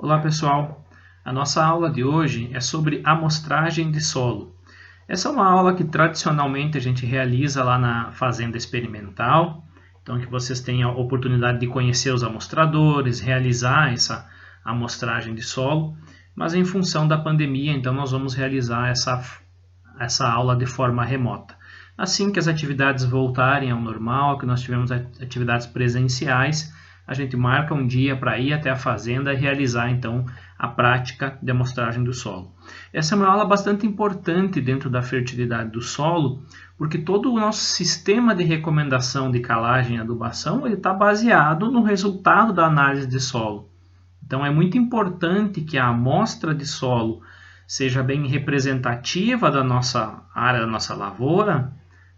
Olá pessoal, a nossa aula de hoje é sobre amostragem de solo. Essa é uma aula que tradicionalmente a gente realiza lá na fazenda experimental, então que vocês tenham a oportunidade de conhecer os amostradores, realizar essa amostragem de solo, mas em função da pandemia, então nós vamos realizar essa aula de forma remota. Assim que as atividades voltarem ao normal, que nós tivemos atividades presenciais, a gente marca um dia para ir até a fazenda e realizar então a prática de amostragem do solo. Essa é uma aula bastante importante dentro da fertilidade do solo, porque todo o nosso sistema de recomendação de calagem e adubação está baseado no resultado da análise de solo. Então é muito importante que a amostra de solo seja bem representativa da nossa área, da nossa lavoura,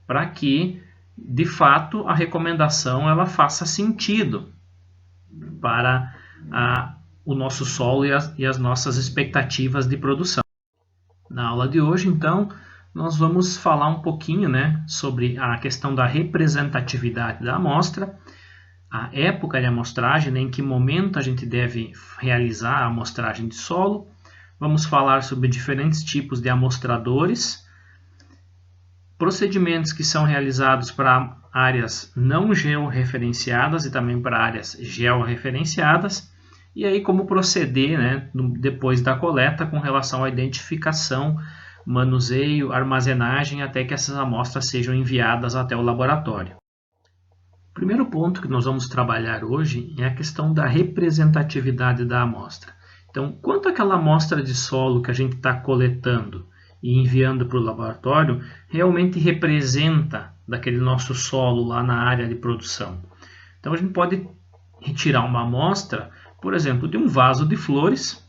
para que de fato a recomendação ela faça sentido para o nosso solo e as nossas expectativas de produção. Na aula de hoje, então, nós vamos falar um pouquinho sobre a questão da representatividade da amostra, a época de amostragem, em que momento a gente deve realizar a amostragem de solo. Vamos falar sobre diferentes tipos de amostradores, procedimentos que são realizados para áreas não georreferenciadas e também para áreas georreferenciadas, e aí como proceder depois da coleta com relação à identificação, manuseio, armazenagem, até que essas amostras sejam enviadas até o laboratório. O primeiro ponto que nós vamos trabalhar hoje é a questão da representatividade da amostra. Então, quanto àquela amostra de solo que a gente está coletando e enviando para o laboratório, realmente representa daquele nosso solo lá na área de produção. Então a gente pode retirar uma amostra, por exemplo, de um vaso de flores,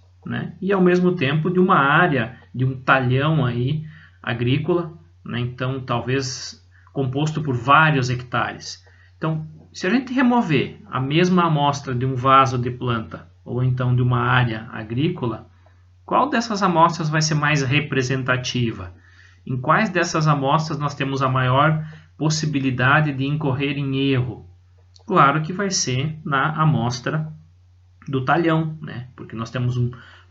e ao mesmo tempo de uma área, de um talhão aí agrícola, então talvez composto por vários hectares. Então, se a gente remover a mesma amostra de um vaso de planta ou então de uma área agrícola, qual dessas amostras vai ser mais representativa? Em quais dessas amostras nós temos a maior possibilidade de incorrer em erro? Claro que vai ser na amostra do talhão, porque nós temos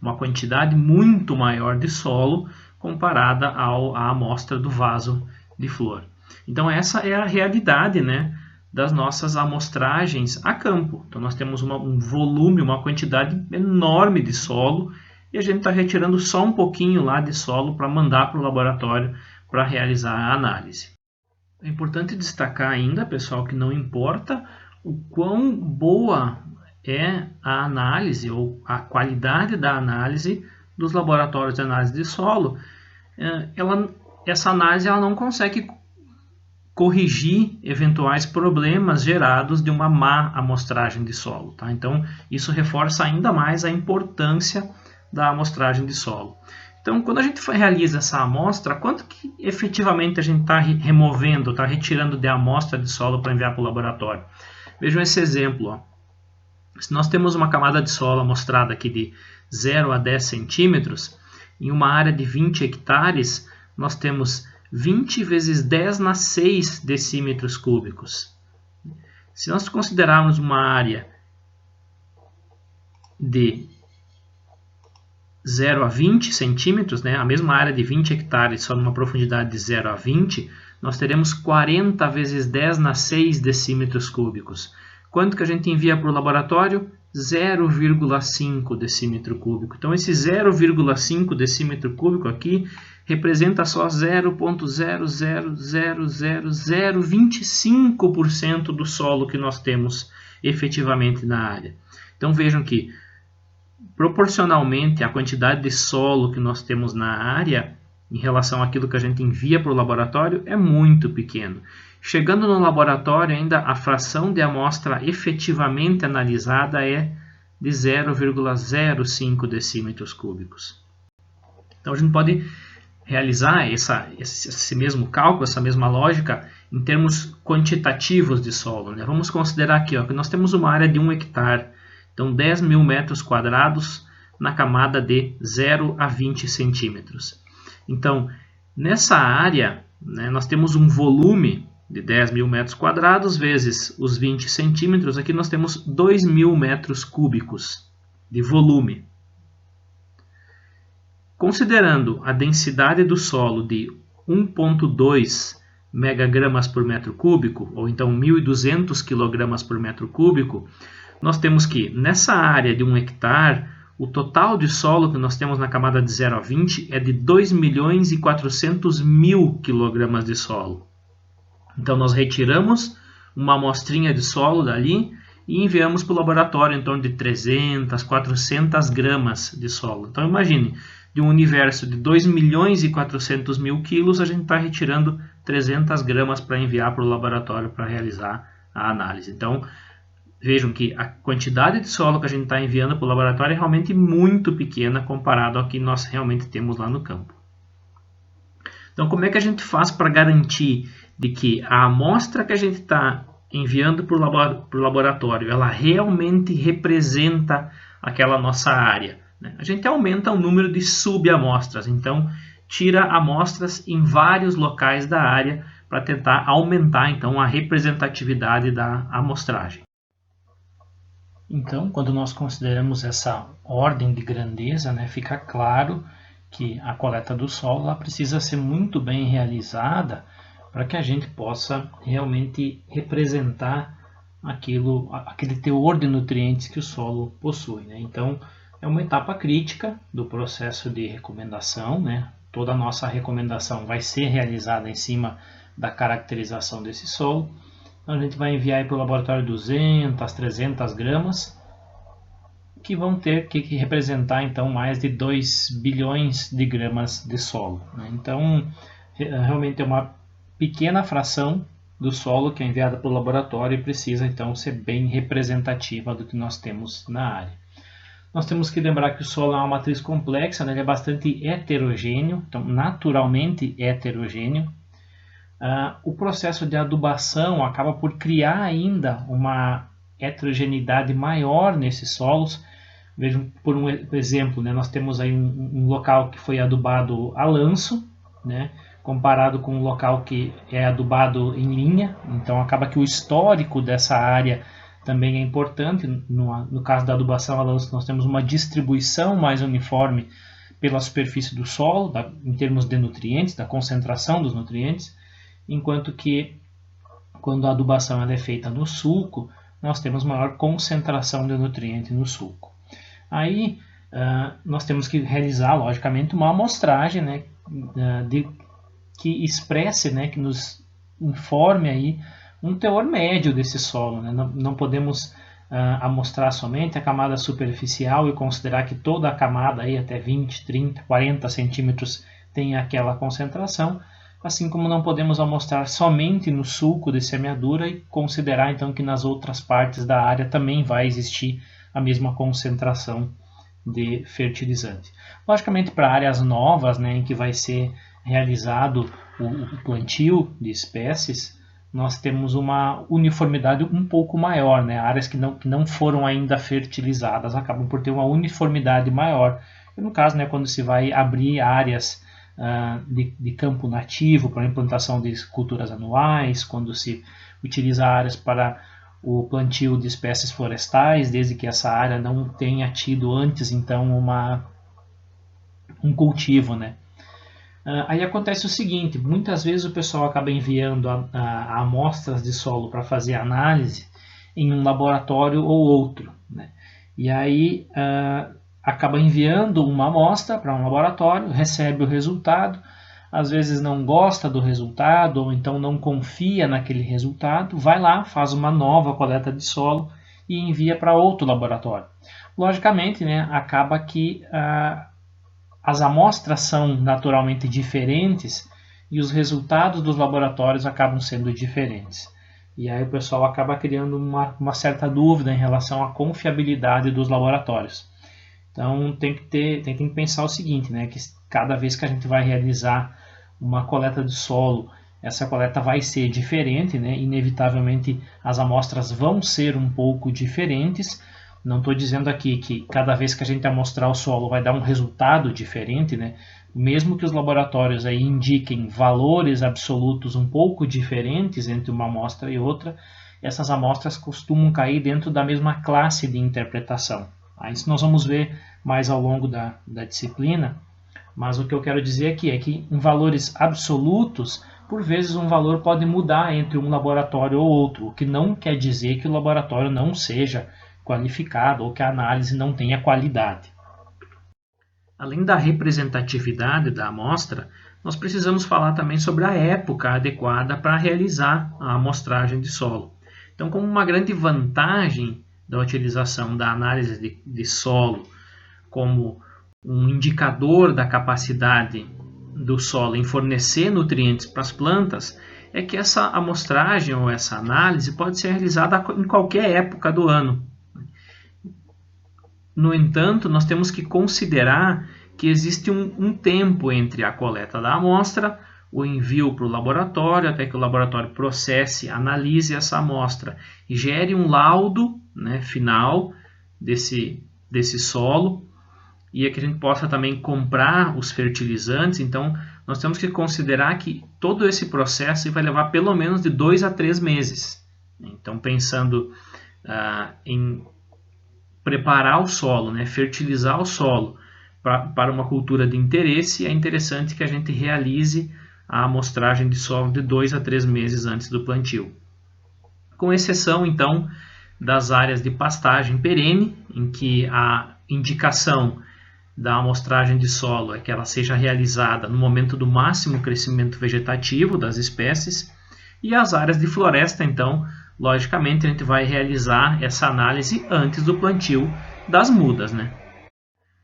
uma quantidade muito maior de solo comparada à amostra do vaso de flor. Então essa é a realidade das nossas amostragens a campo. Então nós temos um volume, uma quantidade enorme de solo, e a gente está retirando só um pouquinho lá de solo para mandar para o laboratório para realizar a análise. É importante destacar ainda, pessoal, que não importa o quão boa é a análise ou a qualidade da análise dos laboratórios de análise de solo, essa análise ela não consegue corrigir eventuais problemas gerados de uma má amostragem de solo. Tá? Então, isso reforça ainda mais a importância da amostragem de solo. Então, quando a gente realiza essa amostra, quanto que efetivamente a gente está removendo, está retirando de amostra de solo para enviar para o laboratório? Vejam esse exemplo. Ó. Se nós temos uma camada de solo amostrada aqui de 0 a 10 centímetros, em uma área de 20 hectares, nós temos 20 vezes 10 na 6 decímetros cúbicos. Se nós considerarmos uma área de 0 a 20 centímetros, a mesma área de 20 hectares, só numa profundidade de 0 a 20, nós teremos 40 vezes 10 na 6 decímetros cúbicos. Quanto que a gente envia para o laboratório? 0,5 decímetro cúbico. Então, esse 0,5 decímetro cúbico aqui representa só 0,0000025% do solo que nós temos efetivamente na área. Então, vejam que proporcionalmente à quantidade de solo que nós temos na área, em relação àquilo que a gente envia para o laboratório, é muito pequeno. Chegando no laboratório, ainda a fração de amostra efetivamente analisada é de 0,05 decímetros cúbicos. Então a gente pode realizar esse mesmo cálculo, essa mesma lógica, em termos quantitativos de solo. Vamos considerar aqui que nós temos uma área de 1 hectare. Então, 10 mil metros quadrados na camada de 0 a 20 centímetros. Então, nessa área, nós temos um volume de 10 mil metros quadrados vezes os 20 centímetros. Aqui nós temos 2 mil metros cúbicos de volume. Considerando a densidade do solo de 1,2 megagramas por metro cúbico, ou então 1.200 quilogramas por metro cúbico, nós temos que, nessa área de 1 hectare, o total de solo que nós temos na camada de 0 a 20 é de 2.400.000 quilogramas de solo. Então, nós retiramos uma amostrinha de solo dali e enviamos para o laboratório em torno de 300, 400 gramas de solo. Então, imagine, de um universo de 2.400.000 quilos, a gente está retirando 300 gramas para enviar para o laboratório para realizar a análise. Então, vejam que a quantidade de solo que a gente está enviando para o laboratório é realmente muito pequena comparado ao que nós realmente temos lá no campo. Então, como é que a gente faz para garantir de que a amostra que a gente está enviando para o laboratório, ela realmente representa aquela nossa área, né? A gente aumenta o número de subamostras, então tira amostras em vários locais da área para tentar aumentar então a representatividade da amostragem. Então, quando nós consideramos essa ordem de grandeza, né, fica claro que a coleta do solo ela precisa ser muito bem realizada para que a gente possa realmente representar aquele teor de nutrientes que o solo possui, né? Então, é uma etapa crítica do processo de recomendação, né? Toda a nossa recomendação vai ser realizada em cima da caracterização desse solo. Então, a gente vai enviar para o laboratório 200, 300 gramas, que vão ter que representar então mais de 2 bilhões de gramas de solo, né? Então, realmente é uma pequena fração do solo que é enviada para o laboratório e precisa então ser bem representativa do que nós temos na área. Nós temos que lembrar que o solo é uma matriz complexa, né? Ele é bastante heterogêneo, então naturalmente heterogêneo. O processo de adubação acaba por criar ainda uma heterogeneidade maior nesses solos. Vejam, por um exemplo, né? Nós temos aí um local que foi adubado a lanço, né? Comparado com um local que é adubado em linha, então acaba que o histórico dessa área também é importante. No caso da adubação a lanço, nós temos uma distribuição mais uniforme pela superfície do solo, em termos de nutrientes, da concentração dos nutrientes, enquanto que quando a adubação ela é feita no sulco, nós temos maior concentração de nutriente no sulco. Aí nós temos que realizar, logicamente, uma amostragem, né, que expresse, né, que nos informe aí um teor médio desse solo, né? Não podemos amostrar somente a camada superficial e considerar que toda a camada aí até 20, 30, 40 centímetros tem aquela concentração, assim como não podemos amostrar somente no sulco de semeadura e considerar então que nas outras partes da área também vai existir a mesma concentração de fertilizante. Logicamente, para áreas novas, né, em que vai ser realizado o plantio de espécies, nós temos uma uniformidade um pouco maior, né? Áreas que não foram ainda fertilizadas acabam por ter uma uniformidade maior. E no caso, né, quando se vai abrir áreas de campo nativo para a implantação de culturas anuais, quando se utiliza áreas para o plantio de espécies florestais, desde que essa área não tenha tido antes então um cultivo, né? Aí acontece o seguinte, muitas vezes o pessoal acaba enviando amostras de solo para fazer análise em um laboratório ou outro, né? E aí acaba enviando uma amostra para um laboratório, recebe o resultado, às vezes não gosta do resultado ou então não confia naquele resultado, vai lá, faz uma nova coleta de solo e envia para outro laboratório. Logicamente, né, acaba que as amostras são naturalmente diferentes e os resultados dos laboratórios acabam sendo diferentes. E aí o pessoal acaba criando uma certa dúvida em relação à confiabilidade dos laboratórios. Então tem que pensar o seguinte, né, que cada vez que a gente vai realizar uma coleta de solo, essa coleta vai ser diferente, né? Inevitavelmente as amostras vão ser um pouco diferentes. Não estou dizendo aqui que cada vez que a gente amostrar o solo vai dar um resultado diferente, né? Mesmo que os laboratórios aí indiquem valores absolutos um pouco diferentes entre uma amostra e outra, essas amostras costumam cair dentro da mesma classe de interpretação. Isso nós vamos ver mais ao longo da disciplina, Mas o que eu quero dizer aqui é que em valores absolutos, por vezes um valor pode mudar entre um laboratório ou outro, o que não quer dizer que o laboratório não seja qualificado ou que a análise não tenha qualidade. Além da representatividade da amostra, nós precisamos falar também sobre a época adequada para realizar a amostragem de solo. Então, como uma grande vantagem da utilização da análise de solo como um indicador da capacidade do solo em fornecer nutrientes para as plantas, é que essa amostragem ou essa análise pode ser realizada em qualquer época do ano. No entanto, nós temos que considerar que existe um tempo entre a coleta da amostra, o envio para o laboratório, até que o laboratório processe, analise essa amostra e gere um laudo, né, final desse solo, e que a gente possa também comprar os fertilizantes. Então, nós temos que considerar que todo esse processo vai levar pelo menos de 2 a 3 meses. Então, pensando em preparar o solo, né, fertilizar o solo para uma cultura de interesse, é interessante que a gente realize a amostragem de solo de 2 a 3 meses antes do plantio. Com exceção, então, das áreas de pastagem perene, em que a indicação da amostragem de solo é que ela seja realizada no momento do máximo crescimento vegetativo das espécies, e as áreas de floresta, então, logicamente, a gente vai realizar essa análise antes do plantio das mudas, né?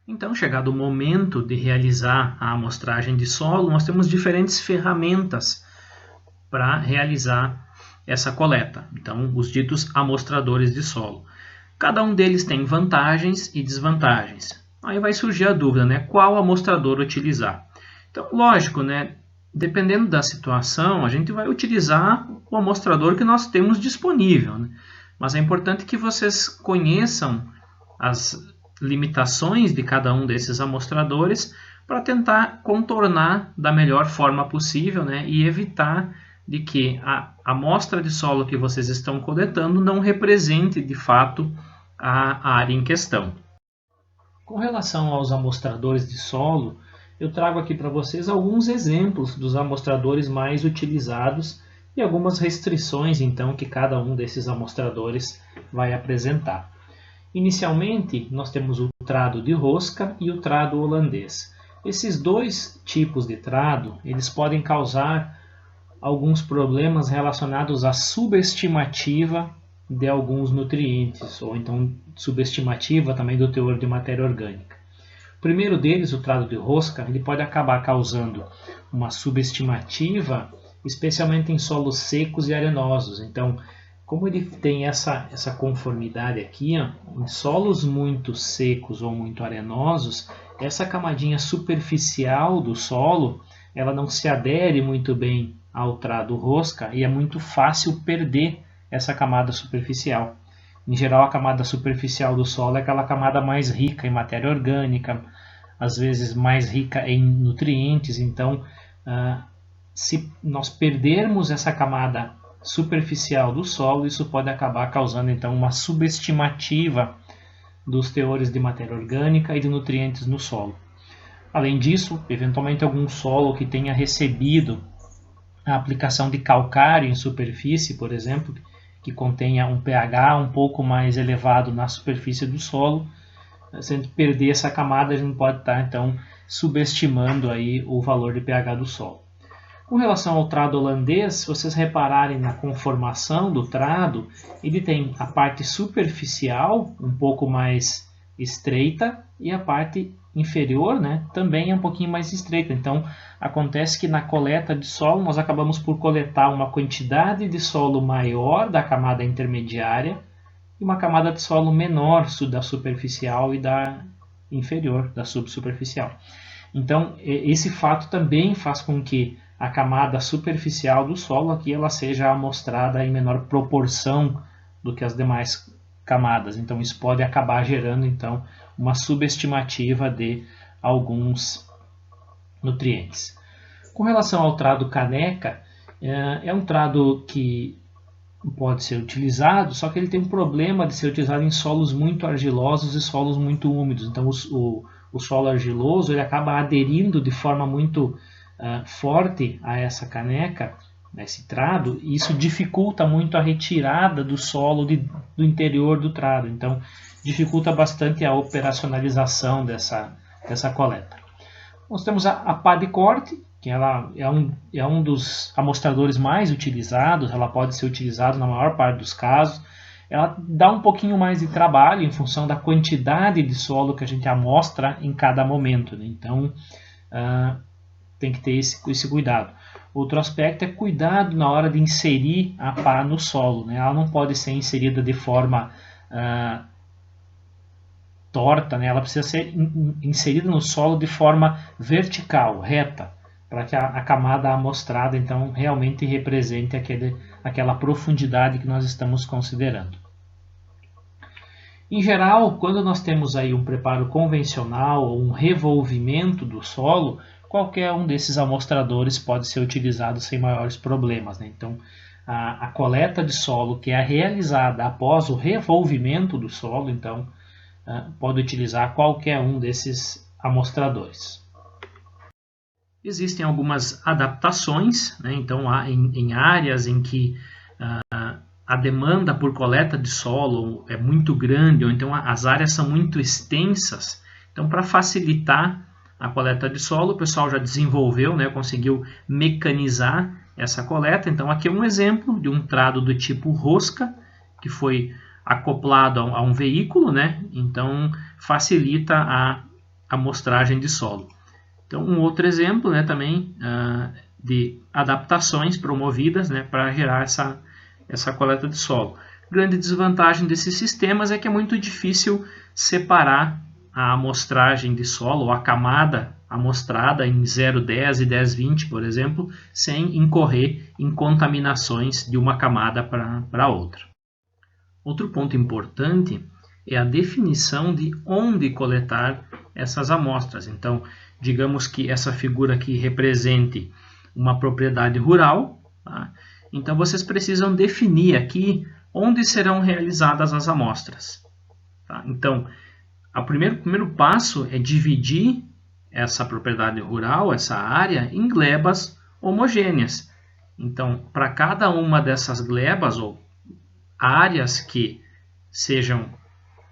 Então, chegado o momento de realizar a amostragem de solo, nós temos diferentes ferramentas para realizar essa coleta. Então, os ditos amostradores de solo. Cada um deles tem vantagens e desvantagens. Aí vai surgir a dúvida, né? Qual amostrador utilizar? Então, lógico, né? Dependendo da situação, a gente vai utilizar o amostrador que nós temos disponível, né? Mas é importante que vocês conheçam as limitações de cada um desses amostradores para tentar contornar da melhor forma possível, né? E evitar de que a amostra de solo que vocês estão coletando não represente de fato a área em questão. Com relação aos amostradores de solo, eu trago aqui para vocês alguns exemplos dos amostradores mais utilizados e algumas restrições então que cada um desses amostradores vai apresentar. Inicialmente, nós temos o trado de rosca e o trado holandês. Esses dois tipos de trado, eles podem causar alguns problemas relacionados à subestimativa de alguns nutrientes, ou então subestimativa também do teor de matéria orgânica. O primeiro deles, o trado de rosca, ele pode acabar causando uma subestimativa, especialmente em solos secos e arenosos. Então, como ele tem essa conformidade aqui, ó, em solos muito secos ou muito arenosos, essa camadinha superficial do solo, ela não se adere muito bem ao trado rosca e é muito fácil perder essa camada superficial. Em geral, a camada superficial do solo é aquela camada mais rica em matéria orgânica, às vezes mais rica em nutrientes. Então, se nós perdermos essa camada superficial do solo, isso pode acabar causando então uma subestimativa dos teores de matéria orgânica e de nutrientes no solo. Além disso, eventualmente algum solo que tenha recebido a aplicação de calcário em superfície, por exemplo, que contenha um pH um pouco mais elevado na superfície do solo, se a gente perder essa camada, a gente pode estar então subestimando aí o valor de pH do solo. Com relação ao trado holandês, se vocês repararem na conformação do trado, ele tem a parte superficial um pouco mais estreita e a parte inferior, né, também é um pouquinho mais estreita. Então, acontece que na coleta de solo nós acabamos por coletar uma quantidade de solo maior da camada intermediária e uma camada de solo menor da superficial e da inferior, da subsuperficial. Então, esse fato também faz com que a camada superficial do solo aqui ela seja amostrada em menor proporção do que as demais camadas. Então, isso pode acabar gerando então uma subestimativa de alguns nutrientes. Com relação ao trado caneca, é um trado que pode ser utilizado, só que ele tem um problema de ser utilizado em solos muito argilosos e solos muito úmidos. Então o solo argiloso ele acaba aderindo de forma muito forte a essa caneca, a esse trado, e isso dificulta muito a retirada do solo do interior do trado. Então dificulta bastante a operacionalização dessa coleta. Nós temos a pá de corte, que ela é um dos amostradores mais utilizados, ela pode ser utilizada na maior parte dos casos. Ela dá um pouquinho mais de trabalho em função da quantidade de solo que a gente amostra em cada momento, né? Então, tem que ter esse cuidado. Outro aspecto é cuidado na hora de inserir a pá no solo, né? Ela não pode ser inserida de forma torta, né? Ela precisa ser inserida no solo de forma vertical, reta, para que a camada amostrada então realmente represente aquela profundidade que nós estamos considerando. Em geral, quando nós temos aí um preparo convencional ou um revolvimento do solo, qualquer um desses amostradores pode ser utilizado sem maiores problemas, né? Então, a coleta de solo que é realizada após o revolvimento do solo, então, pode utilizar qualquer um desses amostradores. Existem algumas adaptações, né? Então, em áreas em que a demanda por coleta de solo é muito grande, ou então as áreas são muito extensas, então para facilitar a coleta de solo, o pessoal já desenvolveu, né? Conseguiu mecanizar essa coleta. Então aqui é um exemplo de um trado do tipo rosca, que foi acoplado a um veículo, né? Então facilita a amostragem de solo. Então um outro exemplo, né, também de adaptações promovidas, né, para gerar essa coleta de solo. Grande desvantagem desses sistemas é que é muito difícil separar a amostragem de solo, ou a camada amostrada em 0,10 e 10,20, por exemplo, sem incorrer em contaminações de uma camada para outra. Outro ponto importante é a definição de onde coletar essas amostras. Então, digamos que essa figura aqui represente uma propriedade rural, tá? Então vocês precisam definir aqui onde serão realizadas as amostras, tá? Então, o primeiro passo é dividir essa propriedade rural, essa área, em glebas homogêneas. Então, para cada uma dessas glebas ou áreas que sejam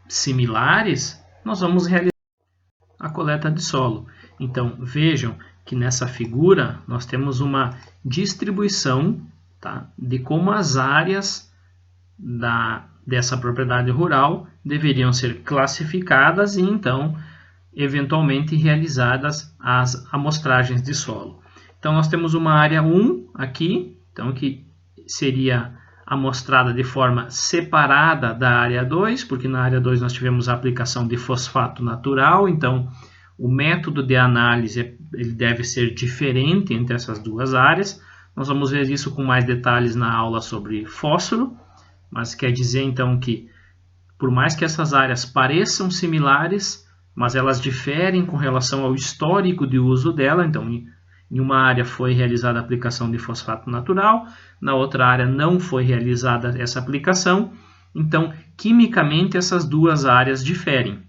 similares, nós vamos realizar a coleta de solo. Então, vejam que nessa figura nós temos uma distribuição, tá, de como as áreas dessa propriedade rural deveriam ser classificadas e então, eventualmente, realizadas as amostragens de solo. Então, nós temos uma área 1 aqui, então, que seria amostrada de forma separada da área 2, porque na área 2 nós tivemos a aplicação de fosfato natural, então o método de análise ele deve ser diferente entre essas duas áreas. Nós vamos ver isso com mais detalhes na aula sobre fósforo, mas quer dizer então que, por mais que essas áreas pareçam similares, mas elas diferem com relação ao histórico de uso dela. Então, em uma área foi realizada a aplicação de fosfato natural, na outra área não foi realizada essa aplicação. Então, quimicamente, essas duas áreas diferem.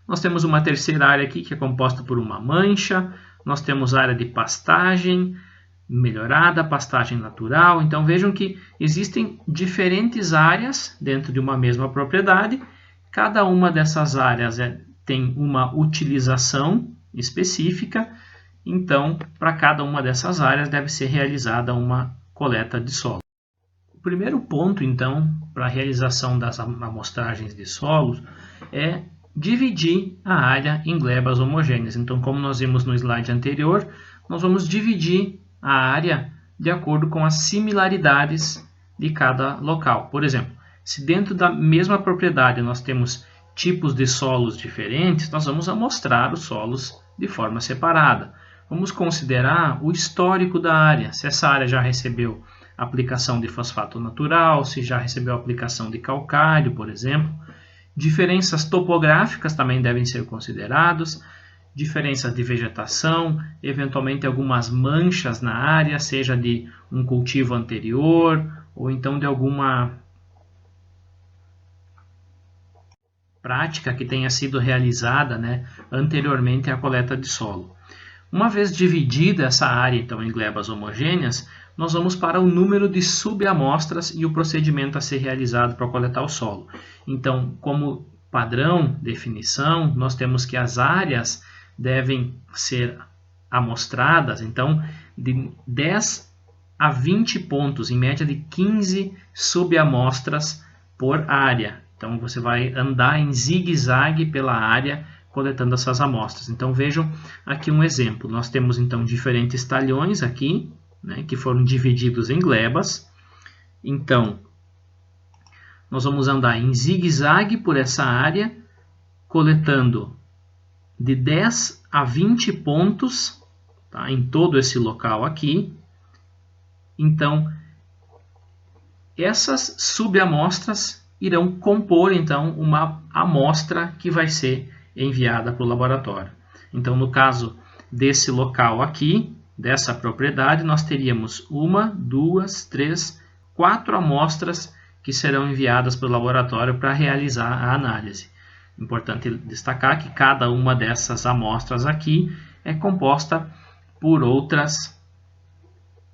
Nós temos uma terceira área aqui que é composta por uma mancha. Nós temos a área de pastagem melhorada, pastagem natural. Então vejam que existem diferentes áreas dentro de uma mesma propriedade. Cada uma dessas áreas tem uma utilização específica. Então, para cada uma dessas áreas deve ser realizada uma coleta de solo. O primeiro ponto, então, para a realização das amostragens de solos é dividir a área em glebas homogêneas. Então, como nós vimos no slide anterior, nós vamos dividir a área de acordo com as similaridades de cada local. Por exemplo, se dentro da mesma propriedade nós temos tipos de solos diferentes, nós vamos amostrar os solos de forma separada. Vamos considerar o histórico da área, se essa área já recebeu aplicação de fosfato natural, se já recebeu aplicação de calcário, por exemplo. Diferenças topográficas também devem ser consideradas, diferenças de vegetação, eventualmente algumas manchas na área, seja de um cultivo anterior ou então de alguma prática que tenha sido realizada, né, anteriormente à coleta de solo. Uma vez dividida essa área então em glebas homogêneas, nós vamos para o número de subamostras e o procedimento a ser realizado para coletar o solo. Então, como padrão, definição, nós temos que as áreas devem ser amostradas, então, de 10 a 20 pontos, em média de 15 subamostras por área. Então, você vai andar em zigue-zague pela área, coletando essas amostras. Então, vejam aqui um exemplo. Nós temos, então, diferentes talhões aqui, né, que foram divididos em glebas. Então, nós vamos andar em zigue-zague por essa área, coletando de 10 a 20 pontos, tá, em todo esse local aqui. Então, essas subamostras irão compor, então, uma amostra que vai ser enviada para o laboratório. Então, no caso desse local aqui, dessa propriedade, nós teríamos 1, 2, 3, 4 amostras que serão enviadas para o laboratório para realizar a análise. Importante destacar que cada uma dessas amostras aqui é composta por outras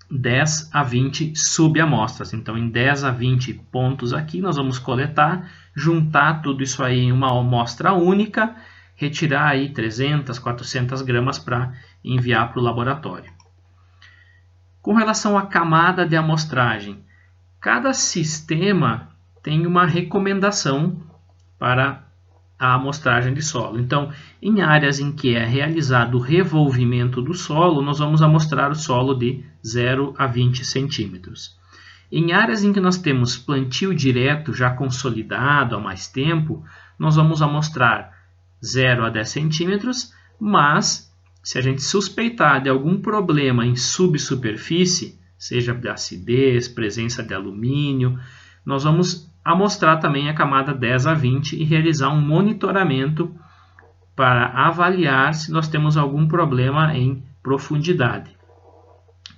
10 a 20 subamostras. Então, em 10 a 20 pontos aqui, nós vamos coletar, juntar tudo isso aí em uma amostra única, retirar aí 300, 400 gramas para enviar para o laboratório. Com relação à camada de amostragem, cada sistema tem uma recomendação para a amostragem de solo. Então, em áreas em que é realizado o revolvimento do solo, nós vamos amostrar o solo de 0 a 20 centímetros. Em áreas em que nós temos plantio direto já consolidado há mais tempo, nós vamos amostrar 0 a 10 centímetros, mas se a gente suspeitar de algum problema em subsuperfície, seja de acidez, presença de alumínio, nós vamos amostrar também a camada 10 a 20 e realizar um monitoramento para avaliar se nós temos algum problema em profundidade.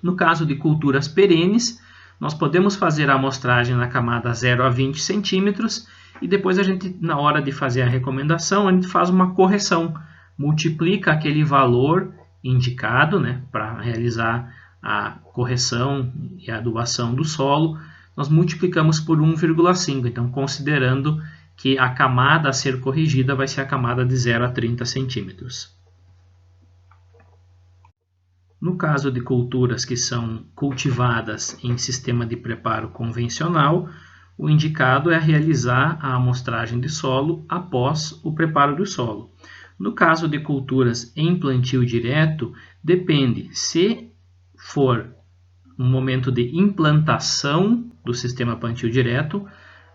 No caso de culturas perenes, nós podemos fazer a amostragem na camada 0 a 20 centímetros e depois a gente, na hora de fazer a recomendação, a gente faz uma correção, multiplica aquele valor indicado, né, para realizar a correção e a adubação do solo, nós multiplicamos por 1,5, então considerando que a camada a ser corrigida vai ser a camada de 0 a 30 centímetros. No caso de culturas que são cultivadas em sistema de preparo convencional, o indicado é realizar a amostragem de solo após o preparo do solo. No caso de culturas em plantio direto, depende. Se for um momento de implantação do sistema plantio direto,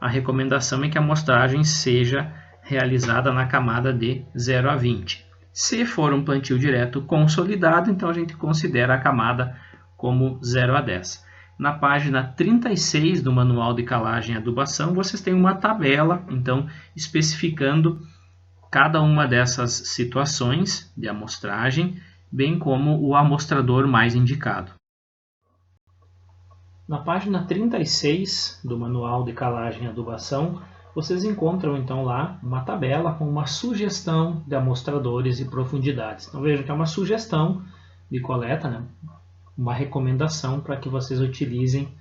a recomendação é que a amostragem seja realizada na camada de 0 a 20. Se for um plantio direto consolidado, então a gente considera a camada como 0 a 10. Na página 36 do Manual de Calagem e Adubação, vocês têm uma tabela, então, especificando cada uma dessas situações de amostragem, bem como o amostrador mais indicado. Na página 36 do Manual de Calagem e Adubação, vocês encontram então lá uma tabela com uma sugestão de amostradores e profundidades. Então vejam que é uma sugestão de coleta, né? Uma recomendação para que vocês utilizem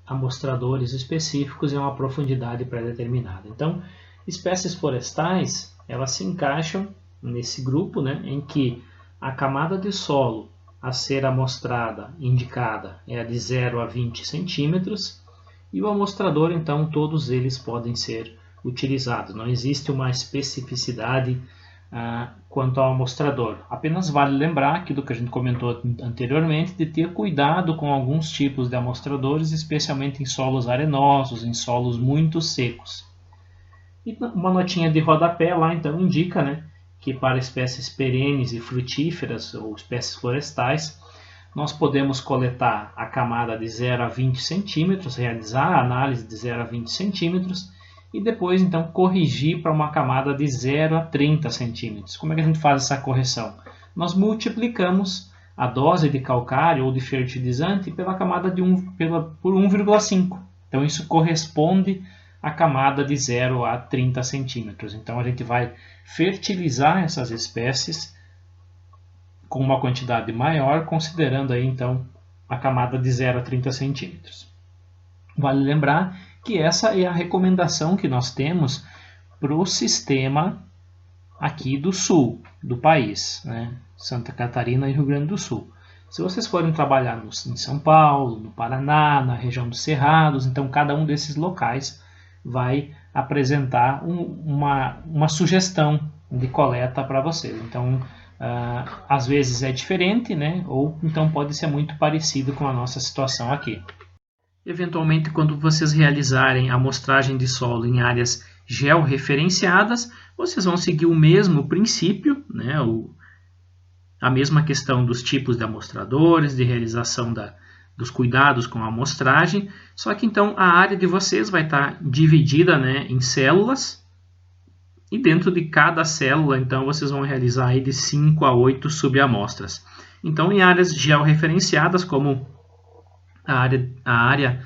amostradores específicos em uma profundidade pré-determinada. Então, espécies florestais, elas se encaixam nesse grupo, né, em que a camada de solo a ser amostrada, indicada, é a de 0 a 20 centímetros, e o amostrador, então, todos eles podem ser utilizados. Não existe uma especificidade quanto ao amostrador. Apenas vale lembrar aquilo que a gente comentou anteriormente, de ter cuidado com alguns tipos de amostradores, especialmente em solos arenosos, em solos muito secos. E uma notinha de rodapé lá, então, indica, né, que para espécies perenes e frutíferas ou espécies florestais, nós podemos coletar a camada de 0 a 20 centímetros, realizar a análise de 0 a 20 centímetros e depois então corrigir para uma camada de 0 a 30 centímetros. Como é que a gente faz essa correção? Nós multiplicamos a dose de calcário ou de fertilizante pela camada por 1,5. Então isso corresponde à camada de 0 a 30 centímetros. Então a gente vai fertilizar essas espécies com uma quantidade maior, considerando aí então a camada de 0 a 30 centímetros. Vale lembrar que essa é a recomendação que nós temos para o sistema aqui do sul do país, né? Santa Catarina e Rio Grande do Sul. Se vocês forem trabalhar em São Paulo, no Paraná, na região dos Cerrados, então cada um desses locais vai apresentar uma sugestão de coleta para vocês. Então, às vezes é diferente, né? Ou então pode ser muito parecido com a nossa situação aqui. Eventualmente, quando vocês realizarem a amostragem de solo em áreas georreferenciadas, vocês vão seguir o mesmo princípio, né? A mesma questão dos tipos de amostradores, de realização dos cuidados com a amostragem, só que então a área de vocês vai estar dividida, né, em células, e dentro de cada célula, então, vocês vão realizar aí de 5 a 8 subamostras. Então, em áreas georreferenciadas, como a área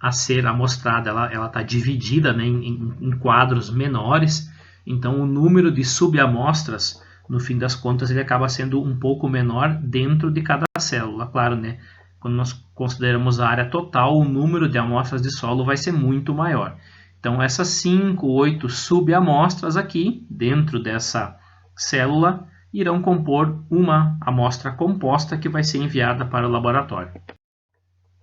a ser amostrada ela está dividida, né, em quadros menores, então o número de subamostras, no fim das contas, ele acaba sendo um pouco menor dentro de cada célula. Claro, né, quando nós consideramos a área total, o número de amostras de solo vai ser muito maior. Então, essas 5, 8 subamostras aqui, dentro dessa célula, irão compor uma amostra composta que vai ser enviada para o laboratório.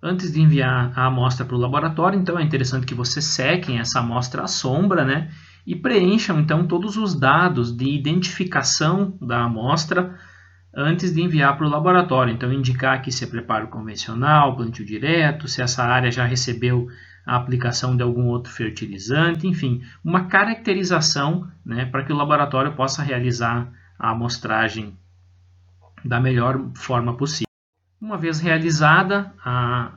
Antes de enviar a amostra para o laboratório, então é interessante que vocês sequem essa amostra à sombra, né? E preencham então todos os dados de identificação da amostra antes de enviar para o laboratório. Então indicar aqui se é preparo convencional, plantio direto, se essa área já recebeu a aplicação de algum outro fertilizante, enfim, uma caracterização, né, para que o laboratório possa realizar a amostragem da melhor forma possível. Uma vez realizada a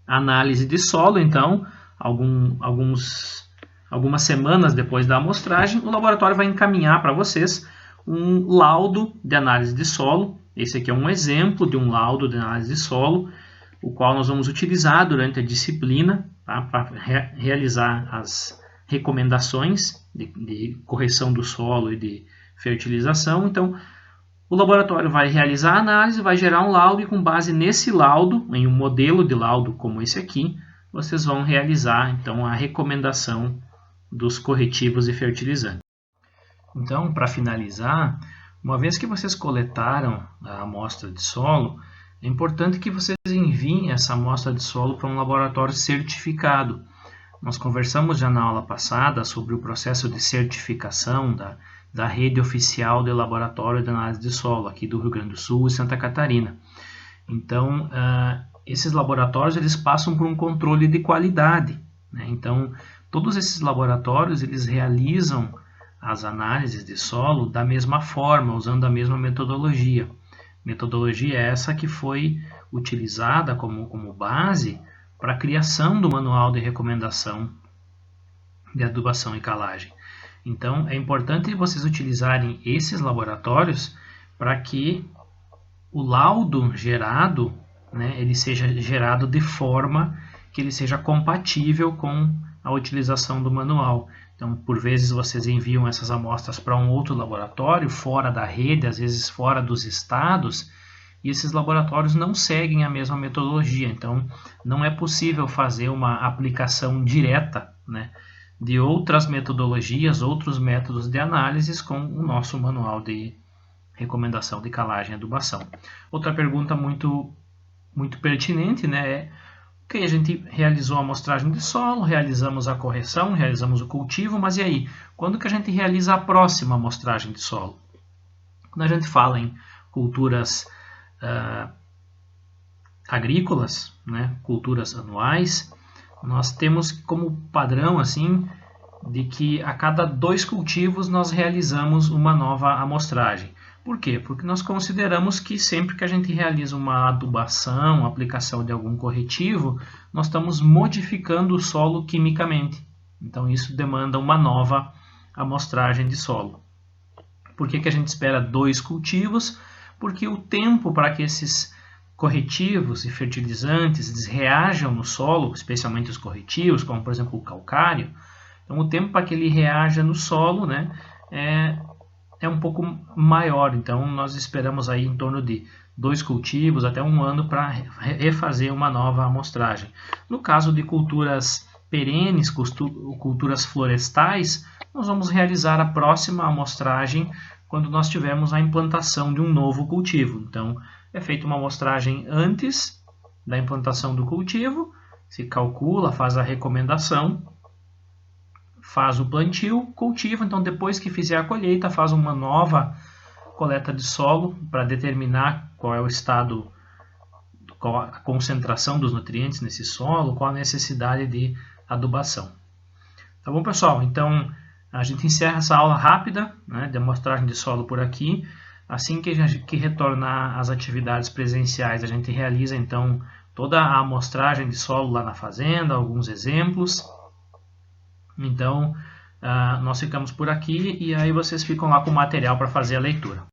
análise de solo, então, algumas semanas depois da amostragem, o laboratório vai encaminhar para vocês um laudo de análise de solo. Esse aqui é um exemplo de um laudo de análise de solo, o qual nós vamos utilizar durante a disciplina, tá, para realizar as recomendações de correção do solo e de fertilização. Então, o laboratório vai realizar a análise, vai gerar um laudo e com base nesse laudo, em um modelo de laudo como esse aqui, vocês vão realizar então a recomendação dos corretivos e fertilizantes. Então, para finalizar, uma vez que vocês coletaram a amostra de solo, é importante que vocês enviem essa amostra de solo para um laboratório certificado. Nós conversamos já na aula passada sobre o processo de certificação da rede oficial de laboratório de análise de solo, aqui do Rio Grande do Sul e Santa Catarina. Então, esses laboratórios eles passam por um controle de qualidade, né? Então, todos esses laboratórios eles realizam as análises de solo da mesma forma, usando a mesma metodologia. Metodologia essa que foi utilizada como base para a criação do manual de recomendação de adubação e calagem. Então, é importante vocês utilizarem esses laboratórios para que o laudo gerado, né, ele seja gerado de forma que ele seja compatível com a utilização do manual. Então, por vezes vocês enviam essas amostras para um outro laboratório, fora da rede, às vezes fora dos estados, e esses laboratórios não seguem a mesma metodologia. Então, não é possível fazer uma aplicação direta, né, de outras metodologias, outros métodos de análise com o nosso manual de recomendação de calagem e adubação. Outra pergunta muito pertinente, né, é: ok, a gente realizou a amostragem de solo, realizamos a correção, realizamos o cultivo, mas e aí? Quando que a gente realiza a próxima amostragem de solo? Quando a gente fala em culturas agrícolas, né, culturas anuais, nós temos como padrão assim de que a cada 2 cultivos nós realizamos uma nova amostragem. Por quê? Porque nós consideramos que sempre que a gente realiza uma adubação, aplicação de algum corretivo, nós estamos modificando o solo quimicamente. Então isso demanda uma nova amostragem de solo. Por que a gente espera 2 cultivos? porque o tempo para que esses corretivos e fertilizantes reajam no solo, especialmente os corretivos, como por exemplo o calcário, então o tempo para que ele reaja no solo, né, é um pouco maior. Então nós esperamos aí em torno de 2 cultivos até 1 ano para refazer uma nova amostragem. No caso de culturas perenes, culturas florestais, nós vamos realizar a próxima amostragem quando nós tivermos a implantação de um novo cultivo. Então, é feita uma amostragem antes da implantação do cultivo, se calcula, faz a recomendação, faz o plantio, cultiva, então depois que fizer a colheita, faz uma nova coleta de solo para determinar qual é o estado, qual a concentração dos nutrientes nesse solo, qual a necessidade de adubação. Tá bom, pessoal? Então, a gente encerra essa aula rápida, né, de amostragem de solo por aqui. Assim que retornar às atividades presenciais, a gente realiza então toda a amostragem de solo lá na fazenda, alguns exemplos. Então, nós ficamos por aqui e aí vocês ficam lá com o material para fazer a leitura.